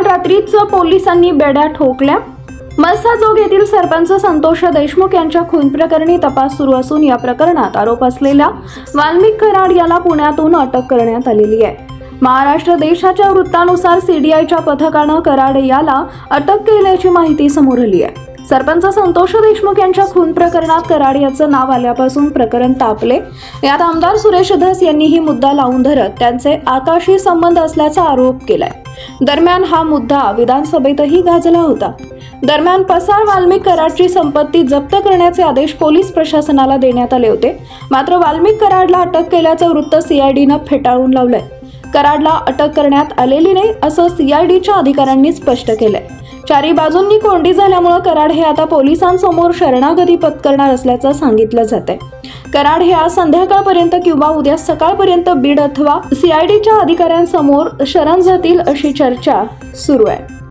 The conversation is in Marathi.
काल रात्रीच पोलिसांनी बेड्या ठोकल्या। मस्साजोग येथील सरपंच संतोष देशमुख यांच्या खून प्रकरणी तपास सुरू असून या प्रकरणात आरोप असलेल्या वाल्मिक कराड याला पुण्यातून अटक करण्यात आलेली आहे। महाराष्ट्र देशाच्या वृत्तानुसार सीडीआयच्या पथकानं कराड याला अटक केल्याची माहिती समोर आली आहे। सरपंच संतोष देशमुख यांच्या खून प्रकरणात कराड याचं नाव आल्यापासून प्रकरण तापले। यात आमदार सुरेश धस यांनीही मुद्दा लावून धरत त्यांचे आकाशी संबंध असल्याचा आरोप केलाय। दरम्यान हा मुद्दा विधानसभेतही गाजला होता। दरम्यान पसार वाल्मिक कराडची संपत्ती जप्त करण्याचे आदेश पोलीस प्रशासनाला देण्यात आले होते। मात्र वाल्मिक कराडला अटक केल्याचं वृत्त सीआयडीनं फेटाळून लावलंय। कराडला अटक करण्यात आलेली नाही असं सीआयडीच्या अधिकाऱ्यांनी स्पष्ट केलंय। चारी बाजूंनी कोंडी झाल्यामुळे कराड हे आता पोलिसांसमोर शरणागती पत्करणार असल्याचं सांगितलं जातंय। कराड हे आज संध्याकाळपर्यंत किंवा उद्या सकाळपर्यंत बीड अथवा सीआयडीच्या अधिकाऱ्यांसमोर शरण जातील अशी चर्चा सुरू आहे।